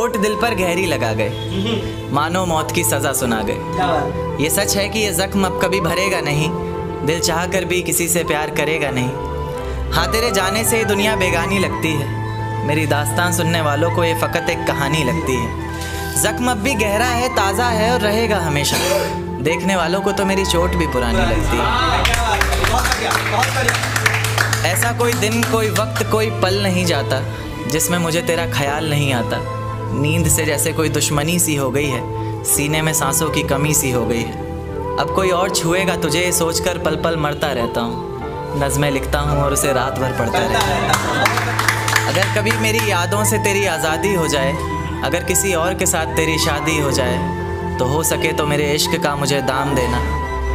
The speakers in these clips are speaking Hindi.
चोट दिल पर गहरी लगा गए, मानो मौत की सज़ा सुना गए। ये सच है कि ये ज़ख्म अब कभी भरेगा नहीं, दिल चाह कर भी किसी से प्यार करेगा नहीं। हाँ, तेरे जाने से दुनिया बेगानी लगती है, मेरी दास्तान सुनने वालों को ये फ़कत एक कहानी लगती है। ज़ख्म अब भी गहरा है, ताज़ा है और रहेगा हमेशा, देखने वालों को तो मेरी चोट भी पुरानी लगती है। ऐसा कोई दिन, कोई वक्त, कोई पल नहीं जाता जिसमें मुझे तेरा ख्याल नहीं आता। नींद से जैसे कोई दुश्मनी सी हो गई है, सीने में सांसों की कमी सी हो गई है। अब कोई और छुएगा तुझे सोचकर पल पल मरता रहता हूँ, नज़्में लिखता हूँ और उसे रात भर पढ़ता रहता हूँ। अगर कभी मेरी यादों से तेरी आज़ादी हो जाए, अगर किसी और के साथ तेरी शादी हो जाए, तो हो सके तो मेरे इश्क का मुझे दाम देना,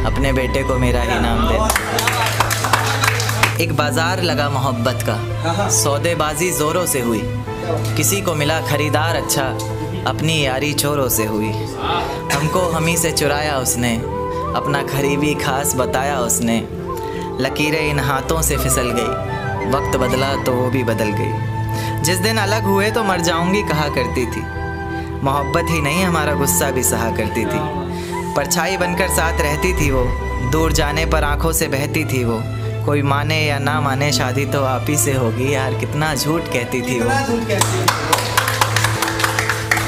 अपने बेटे को मेरा ही नाम देना। एक बाजार लगा मोहब्बत का, सौदेबाजी ज़ोरों से हुई, किसी को मिला खरीदार अच्छा, अपनी यारी चोरों से हुई। हमको हमी से चुराया उसने, अपना करीबी खास बताया उसने। लकीरें इन हाथों से फिसल गई, वक्त बदला तो वो भी बदल गई। जिस दिन अलग हुए तो मर जाऊंगी कहा करती थी, मोहब्बत ही नहीं हमारा गुस्सा भी सहा करती थी। परछाई बनकर साथ रहती थी वो, दूर जाने पर आंखों से बहती थी वो। कोई माने या ना माने शादी तो आप ही से होगी, यार कितना झूठ कहती थी वो।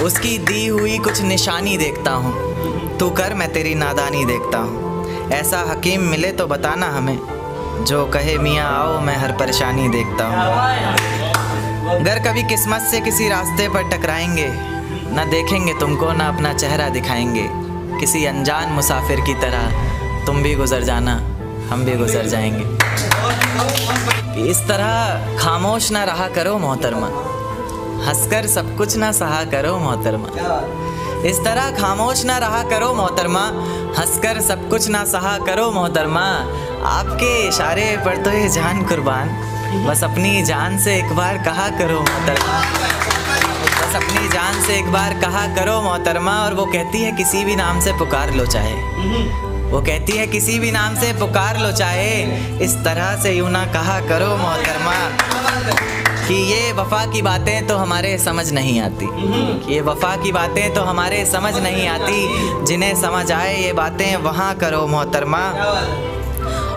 उसकी दी हुई कुछ निशानी देखता हूँ, तू कर मैं तेरी नादानी देखता हूँ। ऐसा हकीम मिले तो बताना हमें, जो कहे मियाँ आओ मैं हर परेशानी देखता हूँ। अगर कभी किस्मत से किसी रास्ते पर टकराएंगे, ना देखेंगे तुमको ना अपना चेहरा दिखाएंगे। किसी अनजान मुसाफिर की तरह तुम भी गुजर जाना, हम भी गुजर जाएंगे। इस तरह खामोश ना रहा करो मोहतरमा, हंसकर सब कुछ ना सहा करो मोहतरमा। इस तरह खामोश ना रहा करो मोहतरमा, हंसकर सब कुछ ना सहा करो मोहतरमा। आपके इशारे पर तो ये जान कुर्बान, बस अपनी जान से एक बार कहा करो मोहतरमा, बस अपनी जान से एक बार कहा करो मोहतरमा। और वो कहती है किसी भी नाम से पुकार लो चाहे, वो कहती है किसी भी नाम से पुकार लो चाहे, इस तरह से यूं ना कहा करो मोहतरमा कि ये वफ़ा की बातें तो हमारे समझ नहीं आती, ये वफ़ा की बातें तो हमारे समझ नहीं आती। जिन्हें समझ आए ये बातें वहाँ करो मोहतरमा।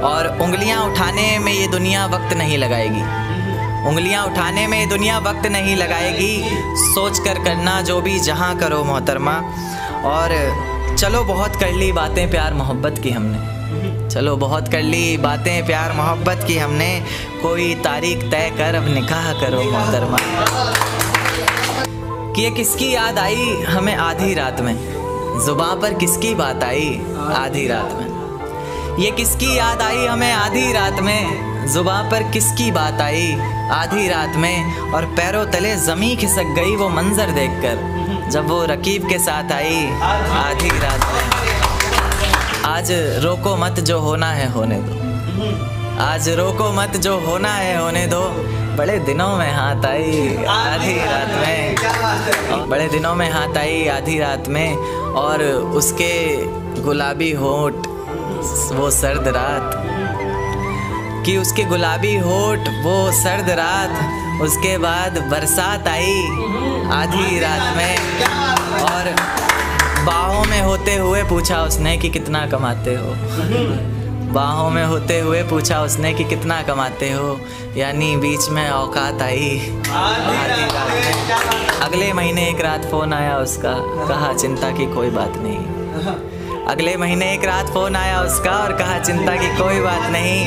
और उंगलियाँ उठाने में ये दुनिया वक्त नहीं लगाएगी, उंगलियाँ उठाने में ये दुनिया वक्त नहीं लगाएगी। सोच कर करना जो भी जहाँ करो मोहतरमा। और चलो बहुत कर ली बातें प्यार मोहब्बत की हमने, चलो बहुत कर ली बातें प्यार मोहब्बत की हमने। कोई तारीख तय कर अब निकाह करो मोहतरमा। कि ये किसकी याद आई हमें आधी रात में, जुबां पर किसकी बात आई आधी रात में। ये किसकी याद आई हमें आधी रात में, जुबां पर किसकी बात आई आधी रात में। और पैरों तले ज़मीं खिसक गई वो मंज़र देखकर, जब वो रकीब के साथ आई आधी रात में। आज रोको मत जो होना है होने दो, आज रोको मत जो होना है होने दो। बड़े दिनों में हाथ आई आधी रात में, बड़े दिनों में हाथ आई आधी रात में। और उसके गुलाबी होंठ वो सर्द रात, कि उसके गुलाबी होंठ वो सर्द रात। उसके बाद बरसात आई आधी रात में। और बाहों में होते हुए पूछा उसने कि कितना कमाते हो, बाहों में होते हुए पूछा उसने कि कितना कमाते हो। यानी बीच में औकात आई आधी रात में। अगले महीने एक रात फ़ोन आया उसका, कहा चिंता की कोई बात नहीं। अगले महीने एक रात फ़ोन आया उसका और कहा चिंता की कोई बात नहीं।